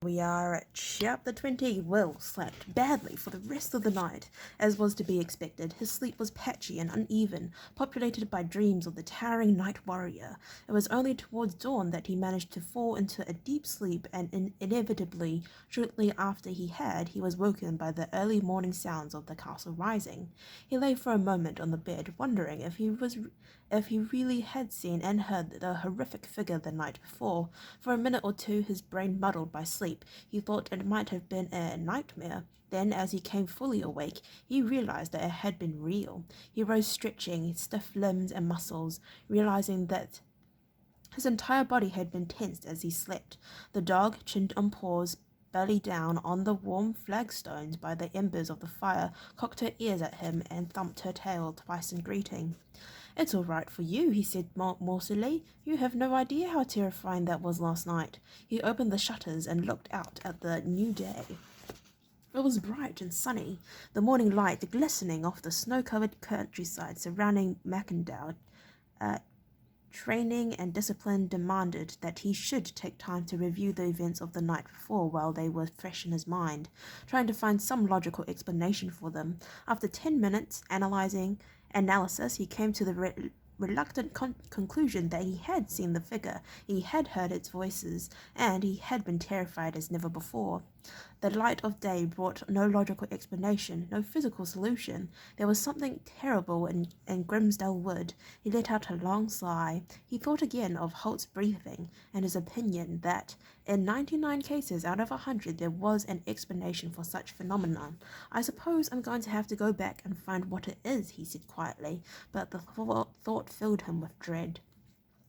We are at chapter 20. Will slept badly for the rest of the night, as was to be expected. His sleep was patchy and uneven, populated by dreams of the towering night warrior. It was only towards dawn that he managed to fall into a deep sleep, and inevitably, shortly after he was woken by the early morning sounds of the castle rising. He lay for a moment on the bed, wondering if he really had seen and heard the horrific figure the night before. For a minute or two, his brain muddled by sleep, he thought it might have been a nightmare. Then, as he came fully awake, he realized that it had been real. He rose, stretching stiff limbs and muscles, realizing that his entire body had been tensed as he slept. The dog, chinned on paws, belly down on the warm flagstones by the embers of the fire, cocked her ears at him and thumped her tail twice in greeting. "It's all right for you," he said morsely. "You have no idea how terrifying that was last night." He opened the shutters and looked out at the new day. It was bright and sunny, the morning light glistening off the snow-covered countryside surrounding Mackendale. Training and discipline demanded that he should take time to review the events of the night before while they were fresh in his mind, trying to find some logical explanation for them. After 10 minutes analysis, he came to the reluctant conclusion that he had seen the figure, he had heard its voices, and he had been terrified as never before. The light of day brought no logical explanation, no physical solution. There was something terrible in Grimsdale Wood. He let out a long sigh. He thought again of Holt's briefing and his opinion that in 99 cases out of 100 there was an explanation for such phenomenon. "I suppose I'm going to have to go back and find what it is," he said quietly, but the thought filled him with dread.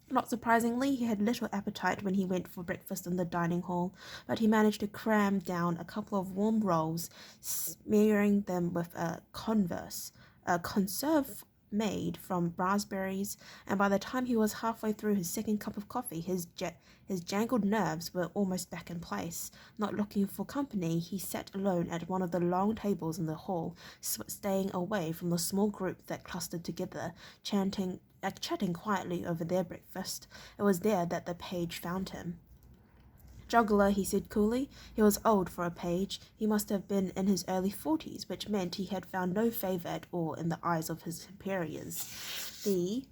Not surprisingly, he had little appetite when he went for breakfast in the dining hall, but he managed to cram down a couple of warm rolls, smearing them with a conserve made from raspberries, and by the time he was halfway through his second cup of coffee, his jangled nerves were almost back in place. Not looking for company, he sat alone at one of the long tables in the hall, staying away from the small group that clustered together, chatting quietly over their breakfast. It was there that the page found him. "Juggler," he said coolly. He was old for a page. He must have been in his early 40s, which meant he had found no favour at all in the eyes of his superiors. The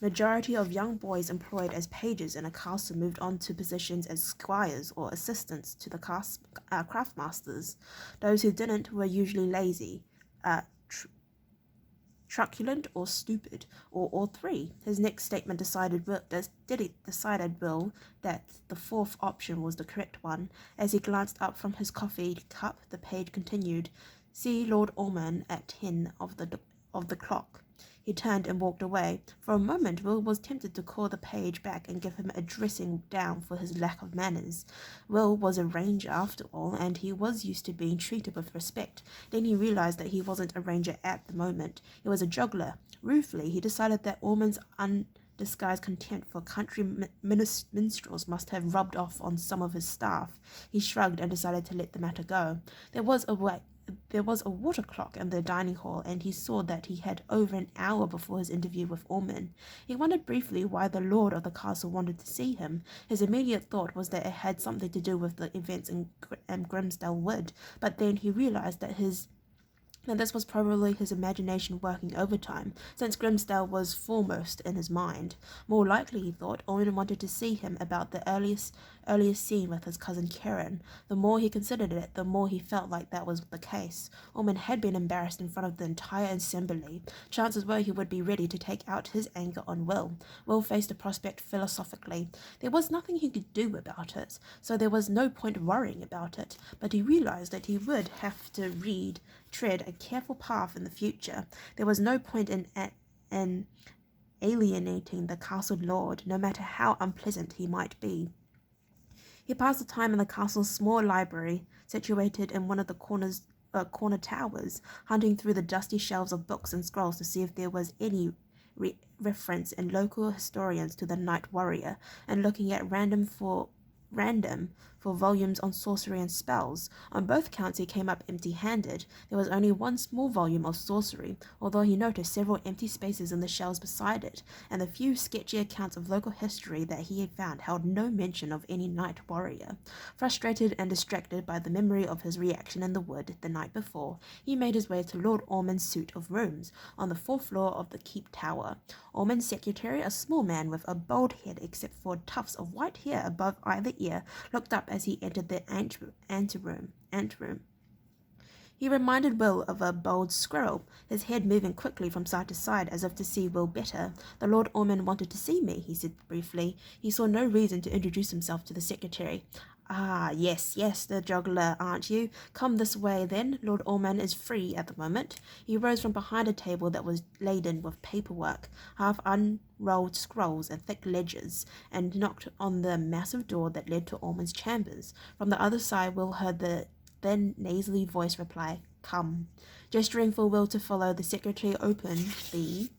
majority of young boys employed as pages in a castle moved on to positions as squires or assistants to the craftmasters. Those who didn't were usually lazy, truculent, or stupid, or all three. His next statement decided Will that the fourth option was the correct one. As he glanced up from his coffee cup, the page continued, "See Lord Ormond at 10 of the clock." He turned and walked away. For a moment, Will was tempted to call the page back and give him a dressing down for his lack of manners. Will was a ranger after all, and he was used to being treated with respect. Then he realized that he wasn't a ranger at the moment. He was a juggler. Ruefully, he decided that Ormond's undisguised contempt for country minstrels must have rubbed off on some of his staff. He shrugged and decided to let the matter go. There was a water clock in the dining hall, and he saw that he had over an hour before his interview with Ormond. He wondered briefly why the lord of the castle wanted to see him. His immediate thought was that it had something to do with the events in Grimsdale Wood, but then he realized that this was probably his imagination working overtime, since Grimsdale was foremost in his mind. More likely, he thought, Owen wanted to see him about the earliest scene with his cousin Karen. The more he considered it, the more he felt like that was the case. Ormond had been embarrassed in front of the entire assembly. Chances were he would be ready to take out his anger on Will. Will faced the prospect philosophically. There was nothing he could do about it, so there was no point worrying about it, but he realized that he would have to tread a careful path in the future. There was no point in alienating the castle lord, no matter how unpleasant he might be. He passed the time in the castle's small library, situated in one of the corner towers, hunting through the dusty shelves of books and scrolls to see if there was any reference in local historians to the night warrior, and looking at random for volumes on sorcery and spells. On both counts he came up empty-handed. There was only one small volume of sorcery, although he noticed several empty spaces in the shelves beside it, and the few sketchy accounts of local history that he had found held no mention of any knight warrior. Frustrated and distracted by the memory of his reaction in the wood the night before, he made his way to Lord Ormond's suite of rooms on the fourth floor of the keep tower. Ormond's secretary, a small man with a bald head except for tufts of white hair above either ear, looked up as he entered the anteroom. He reminded Will of a bold squirrel, his head moving quickly from side to side as if to see Will better. "The Lord Ormond wanted to see me," he said briefly. He saw no reason to introduce himself to the secretary. "Ah, yes, the juggler, aren't you? Come this way, then. Lord Ormond is free at the moment." He rose from behind a table that was laden with paperwork, half unrolled scrolls and thick ledgers, and knocked on the massive door that led to Ormond's chambers. From the other side, Will heard the then nasally voice reply, "Come." Gesturing for Will to follow, the secretary opened the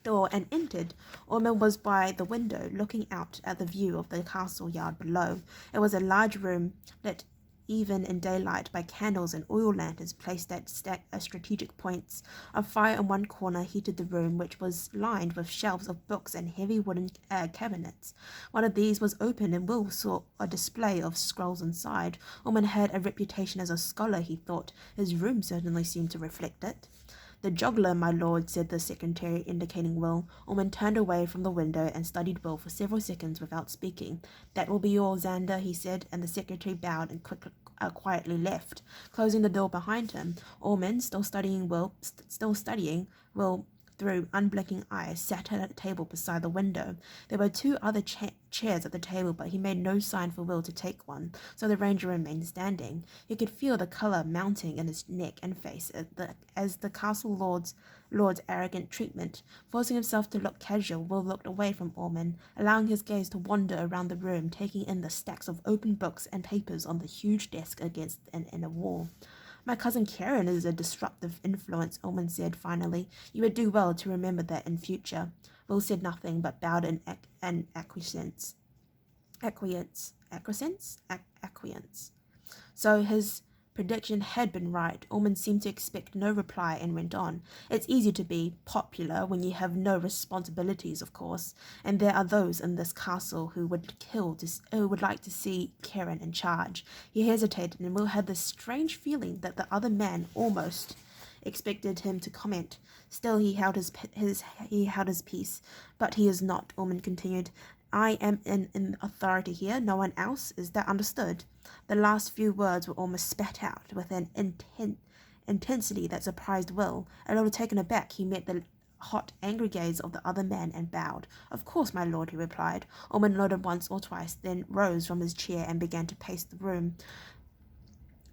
door and entered. Ormond was by the window, looking out at the view of the castle yard below. It was a large room, lit even in daylight by candles and oil lanterns placed at strategic points. A fire in one corner heated the room, which was lined with shelves of books and heavy wooden cabinets. One of these was open, and Will saw a display of scrolls inside. Ormond had a reputation as a scholar, he thought. His room certainly seemed to reflect it. "The juggler, my lord," said the secretary, indicating Will. Ormond turned away from the window and studied Will for several seconds without speaking. "That will be all, Xander," he said, and the secretary bowed and quietly left. Closing the door behind him, Ormond, still studying Will through unblinking eyes, sat at a table beside the window. There were two other chairs at the table, but he made no sign for Will to take one, so the ranger remained standing. He could feel the colour mounting in his neck and face as the castle lord's arrogant treatment. Forcing himself to look casual, Will looked away from Ormond, allowing his gaze to wander around the room, taking in the stacks of open books and papers on the huge desk against an inner wall. "My cousin Karen is a disruptive influence," Ormond said finally. "You would do well to remember that in future." Will said nothing, but bowed in acquiescence. So his prediction had been right. Ormond seemed to expect no reply and went on. "It's easy to be popular when you have no responsibilities, of course, and there are those in this castle who would like to see Karen in charge." He hesitated, and Will had this strange feeling that the other man almost expected him to comment. Still, he held his peace. "But he is not," Ormond continued. "I am in authority here, no one else. Is that understood?" The last few words were almost spat out with an intensity that surprised Will. A little taken aback, he met the hot, angry gaze of the other man and bowed. "Of course, my lord," he replied. Ormond nodded once or twice, then rose from his chair and began to pace the room.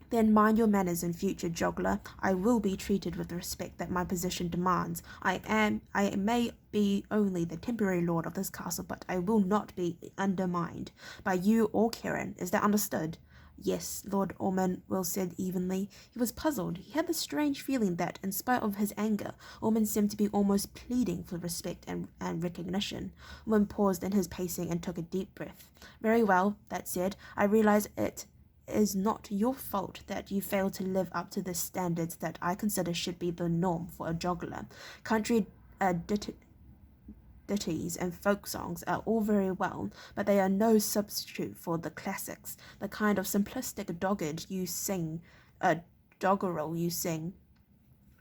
"Then mind your manners in future, juggler. I will be treated with the respect that my position demands. I may be only the temporary lord of this castle, but I will not be undermined by you or Karen. Is that understood?" "Yes, Lord Ormond," Will said evenly. He was puzzled. He had the strange feeling that, in spite of his anger, Ormond seemed to be almost pleading for respect and recognition. Ormond paused in his pacing and took a deep breath. "Very well," that said. "I realize it is not your fault that you fail to live up to the standards that I consider should be the norm for a juggler. Country ditties and folk songs are all very well, but they are no substitute for the classics. The kind of simplistic doggerel you sing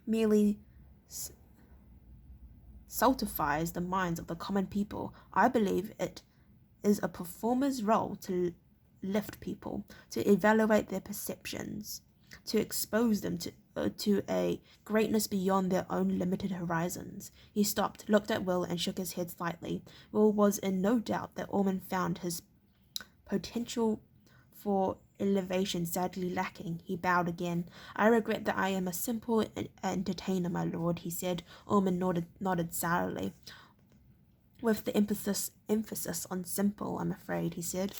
merely stultifies the minds of the common people. I believe it is a performer's role to lift people, to evaluate their perceptions, to expose them to a greatness beyond their own limited horizons." He stopped, looked at Will, and shook his head slightly. Will was in no doubt that Ormond found his potential for elevation sadly lacking. He bowed again. "I regret that I am a simple entertainer, my lord," he said. Ormond nodded sourly. "With the emphasis on simple, I'm afraid," he said.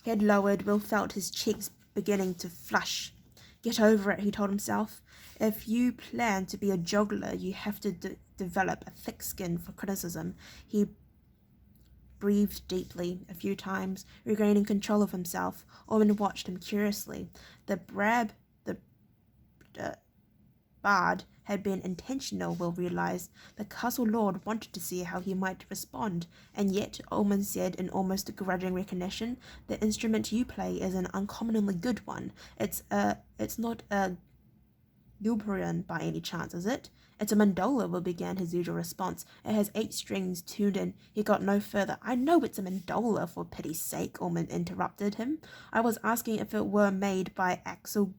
Head lowered, Will felt his cheeks beginning to flush. "Get over it," he told himself. "If you plan to be a juggler, you have to develop a thick skin for criticism." He breathed deeply a few times, regaining control of himself. Ormond watched him curiously. The bard had been intentional, Will realized. The castle lord wanted to see how he might respond, and yet, Ormond said in almost grudging recognition, the instrument you play is an uncommonly good one. It's not a Gilberian by any chance, is it? It's a mandola, Will began his usual response. It has 8 strings tuned in. He got no further. I know it's a mandola, for pity's sake, Ormond interrupted him. I was asking if it were made by Axel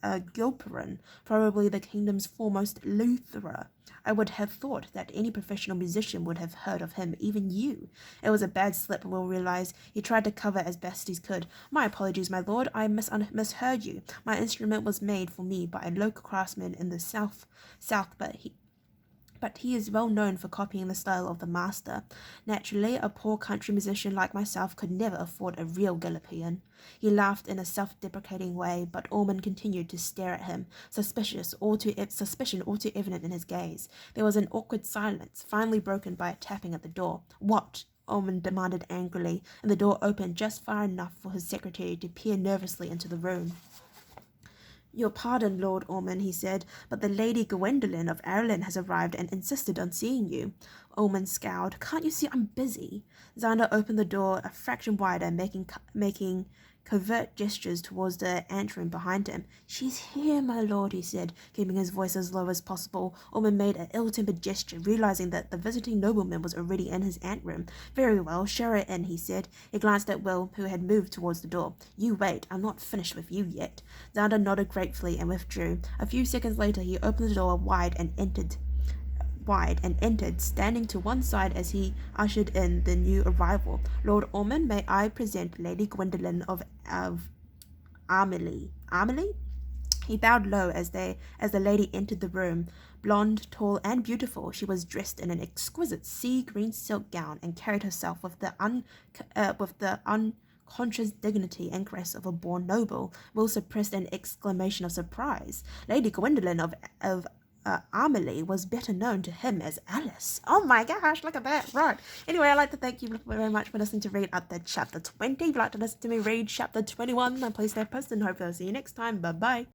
Gilperin, probably the kingdom's foremost lutherer. I would have thought that any professional musician would have heard of him, even you. It was a bad slip, Will realized. He tried to cover as best he could. My apologies, my lord. I misheard you. My instrument was made for me by a local craftsman in the south, but he is well known for copying the style of the master. Naturally, a poor country musician like myself could never afford a real Gillipian. He laughed in a self-deprecating way, but Ormond continued to stare at him, suspicion all too evident in his gaze. There was an awkward silence, finally broken by a tapping at the door. What? Ormond demanded angrily, and the door opened just far enough for his secretary to peer nervously into the room. Your pardon, Lord Ormond, he said, but the Lady Gwendolen of Ireland has arrived and insisted on seeing you. Ormond scowled. Can't you see I'm busy? Xander opened the door a fraction wider, making covert gestures towards the anteroom behind him. She's here, my lord, he said, keeping his voice as low as possible. Ormond made an ill-tempered gesture, realizing that the visiting nobleman was already in his anteroom. Very well, show her in, he said. He glanced at Will, who had moved towards the door. You wait, I'm not finished with you yet. Xander nodded gratefully and withdrew. A few seconds later, he opened the door wide and entered, standing to one side as he ushered in the new arrival. Lord Ormond, may I present Lady Gwendolen of Armley. Armley? He bowed low as the lady entered the room. Blonde, tall, and beautiful, she was dressed in an exquisite sea-green silk gown and carried herself with the unconscious dignity and grace of a born noble. Will suppressed an exclamation of surprise. Lady Gwendolen of Armley was better known to him as Alice. Oh my gosh, look at that. Right. Anyway, I'd like to thank you very much for listening to read up to chapter 20. If you'd like to listen to me read chapter 21, then please stay posted and hope I'll see you next time. Bye-bye.